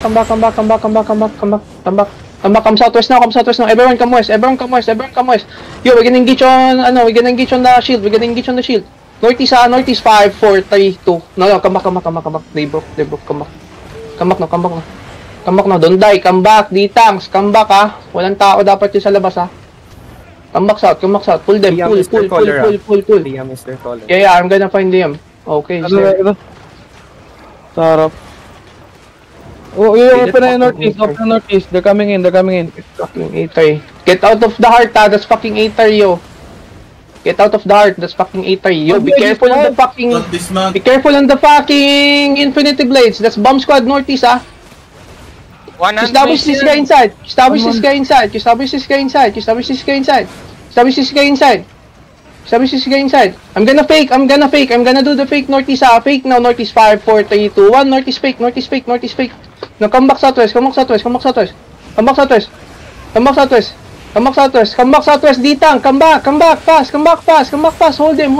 Come back. Come southwest now. Everyone come west. Yo, we're gonna engage on, the shield. Northeast, 5, 4, 3, 2. No, come back. They broke, come back. Come back now, don't die. Come back, D-tanks. Come back, ha. Walang tao dapat yun sa labas, ha. Come back south. Pull them, pull. Liam, Mr. Caller. Yeah, I'm gonna find Liam. Okay, Ano? Sarap. Oh, open na yung northeast. They're coming in. Fucking Aether. Get out of the heart, ha. That's fucking Aether, yo. Get out of the heart. That's fucking Aether, yo. Be careful on the fucking... Be careful on the fucking Infinity Blades. That's bomb squad northeast, ha. Establish this guy inside. Establish this guy inside. I'm gonna fake. I'm gonna do the fake northeast, ha. Fake now. Northeast 5, 4, 3, 2, 1. Northeast fake. Now come back southwest. Come back southwest. D-tank. Come back fast. Hold them.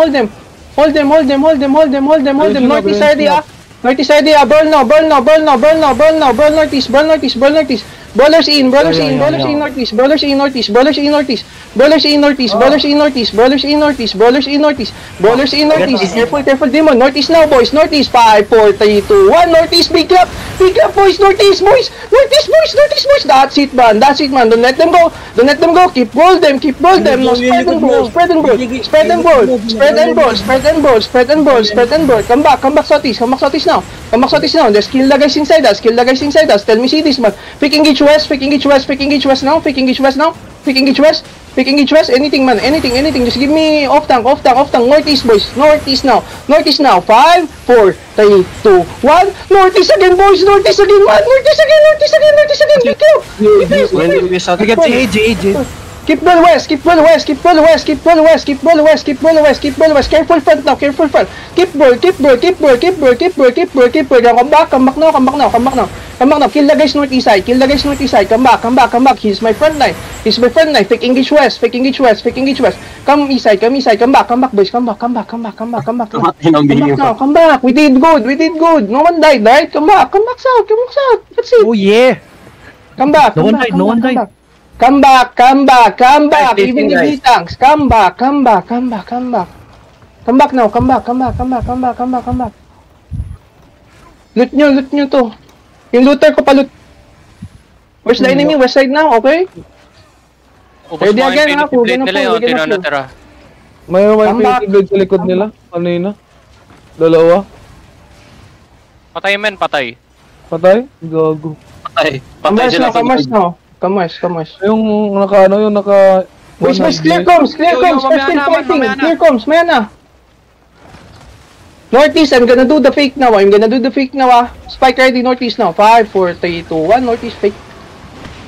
Northeast idea. Burn now. Northeast. Brawlers in northeast. Careful, demon. Northeast now, boys. Northeast 5, 4, 3, 2, 1. Northeast, big clap, boys. Northeast, boys. That's it, man. Don't let them go. Keep roll them. No, spread and roll. Come back southeast now. There's kill the guys inside us. Tell me, see this, man. Pick engage west now. Anything, man. Anything. Just give me off tank. Northeast, boys. Northeast now. 5, 4, 3, 2, 1. Northeast again, boys. Northeast again. Keep up. Keep ball west. Careful front now. Keep ball. Come back now. Kill the guys northeast side. Come back. He's my front line. Fake engage west. Come east side. Come back, boys. Come back. We did good. No one died, right? Come back south. That's it. Oh yeah. Come back. No one died. Come back. Even if he tanks. Come back. Come back now. Come back. Loot nyo to. Yung looter ko pa-loot. Where's the enemy? West side now, okay? Ready again, ha? We're gonna pull. May Infinity Blade sa likod nila. Kanina. Dalawa. Patay. Patay? Gago. Come west. Yung naka... Boys, clear comes. Clear comes. Maya na. Northeast, I'm gonna do the fake now. Spike ready, northeast now. 5, 4, 3, 2, 1. Northeast fake.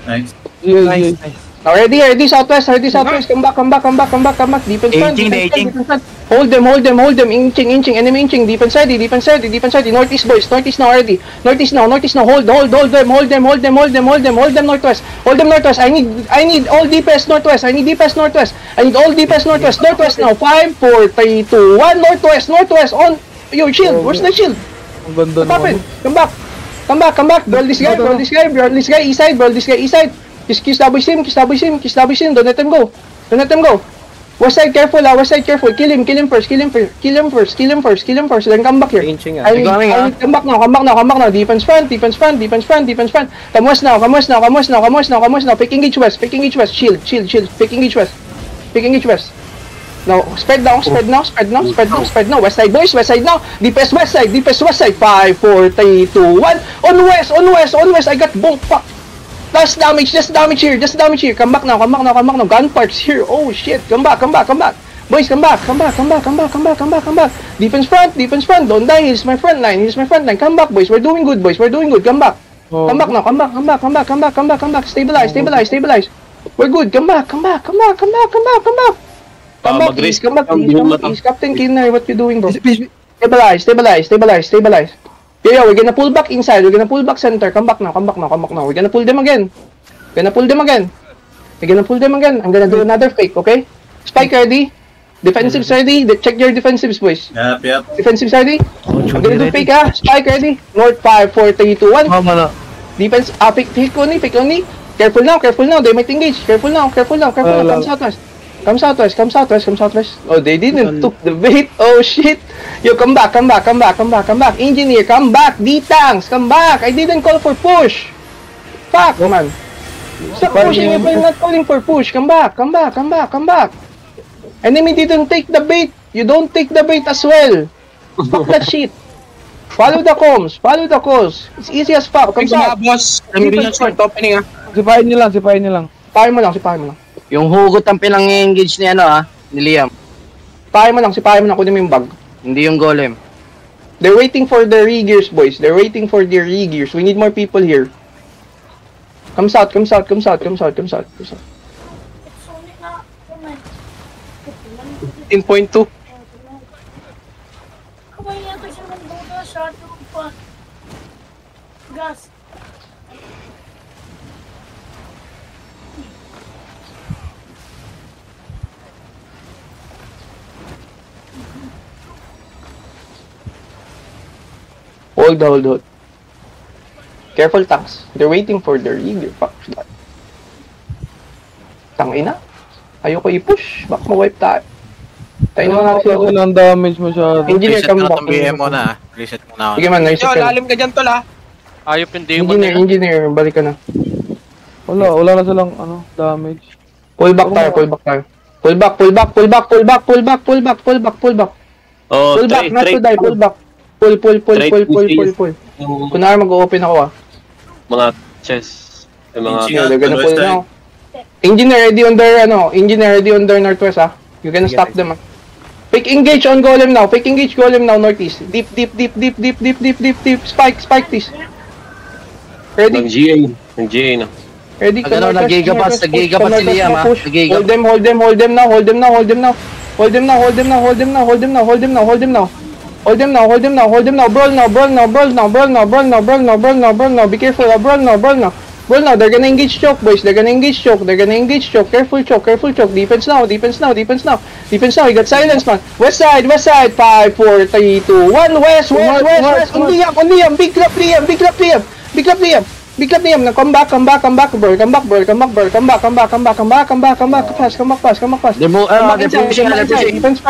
Nice. Now ready, southwest. Come back. Defense front. Hold them. Inching. Enemy inching. Defense ready. Northeast, boys. Northeast now ready. Northeast now. Hold them. Hold them northwest. I need all DPS northwest. Northwest now. 5, 4, 3, 2, 1. Northwest. On. Yo, shield. Where's the shield? Ang ganda naman. Come back. Brawl this guy. East side. Just establish him. Don't let them go. West side careful. Kill him first. Then come back here. Come back now. Defense front. Come west now. Pick engage west. Shield. Pick engage west. Now, spread now. West side, boys. DPS west side. 5, 4, 3, 2, 1. On west. I got boom. Fuck. Just damage here. Come back now. Gun parks here. Oh shit. Come back. Boys, come back. Defense front. Don't die. He's my front line. Come back, boys. We're doing good. Come back. Come back now. Come back. Stabilize. We're good. Come back. Come back, please. Captain Kinner, what you doing, bro? Stabilize. Yeah, we're gonna pull back inside. We're gonna pull back center. Come back now. We're gonna pull them again. I'm gonna do another fake, okay? Spike ready. Defensives ready. Check your defensives, boys. Yep. Defensives ready. I'm gonna do fake, ha. Spike ready. North 5, 4, 3, 2, 1. Defense, pick only. Careful now, they might engage. Careful now. Come southwest. Oh, they didn't took the bait. Oh shit. Yo, come back. Engineer, come back. D-Tanks, come back. I didn't call for push. Fuck, man. Stop pushing if I'm not calling for push. Come back. Enemy didn't take the bait. You don't take the bait as well. Fuck that shit. Follow the calls. It's easy as fuck. Come Mga south. boss, ambition start opening ah. Sipahin niyo lang. Sipahin mo lang. Yung hugot ang pinang-engage ni ni Liam. Sipahin mo lang. Kunin mo yung bag. Hindi yung golem. They're waiting for their re-gears, boys. We need more people here. Come south. 15.2. Gas. Hold. Careful, tanks. They're waiting for their re-gear. Fuck that. Tangina. Ayoko i-push. Baka ma-wipe tayo. Tayo na nga sila. Walang damage masyado. Engineer, come back. Reset mo na. Sige man, nice. Yo, lalim ka dyan tol ha. Ayop yung demon nila. Engineer, balik ka na. Wala na silang damage. Pull back tayo. Pull back. Pull back. Oh, Pull back, not to die. Pull back. Pull. Kunwari mag-open ako ah. Mga chess. Mga They're gonna pull now. Engineer, ready on their northwest ah. You're gonna stop them ah. Pick engage on golem now, northeast. Deep. Spike this. Ready? Nag-GA na. Ready? Nag-gigapass si Liam ha. Hold them now. Brawl now. Be careful, brawl now. They're gonna engage choke, boys. Careful choke. Defense now. You got silence, man. West side. 5, 4, 3, 2, 1. West. On Liam. Big clap, Liam. Now come back, bro. Come back. Pass. Defense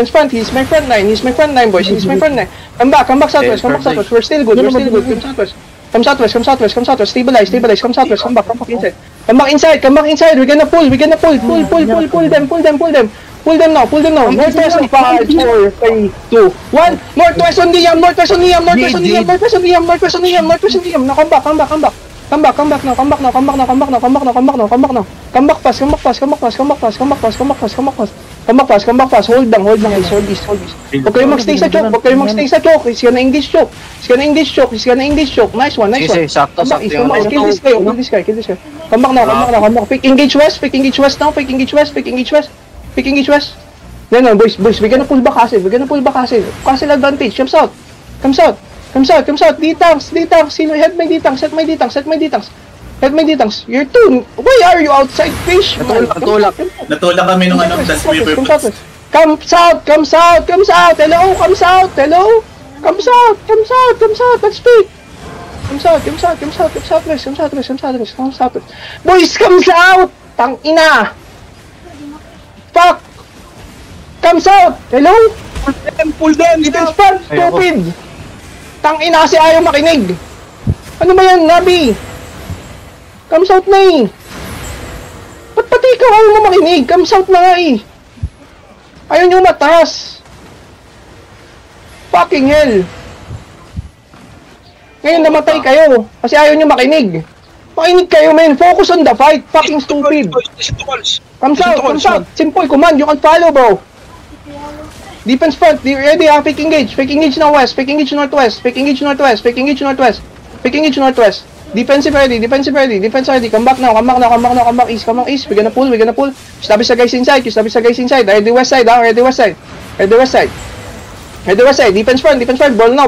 front. He's my front line, boys. Come back, southwest. We're still good. Come southwest. Stabilize. Come southwest. Come back inside. We're gonna pull. Pull them now. Northwest on 5, 4, 3, 2, 1. Northwest on Liam. Now come back now. Come back now. Come back fast. Hold down. Hold this. Huwag kayo magstay sa choke. He's gonna engage choke. Nice one. Sakto. Kill this guy. Come back now. Pick engage west now. No, boys. We're gonna pull back Castle. Castle advantage. Come south. D-Tanks. Help my D-Tanks. You're two. Why are you outside fish? Natulak. Natulak kami nung that's my purpose. Come south. Hello. Come south. Let's speak. Come south. Boys, come south. Tang ina. Fuck. Come south. Hello. Pull them. Defense front. Stupid. Tang ina kasi ayaw makinig. Ano ba yan, Nabi? Come south na eh. Ba't pati ikaw ayaw mo makinig? Come south na nga eh. Ayaw nyo mataas. Fucking hell. Ngayon namatay kayo. Kasi ayaw nyo makinig. Makinig kayo, man. Focus on the fight. Fucking stupid. Come south. Simple command. You can follow, bro. Defense front. Ready, ha? Fake engage now west. Fake engage northwest. Defensive ready. Defense ready. Come back now. Come back east. We're gonna pull. Establish the guys inside. Ready west side, ha? Ready west side. Defense front. Brawl now.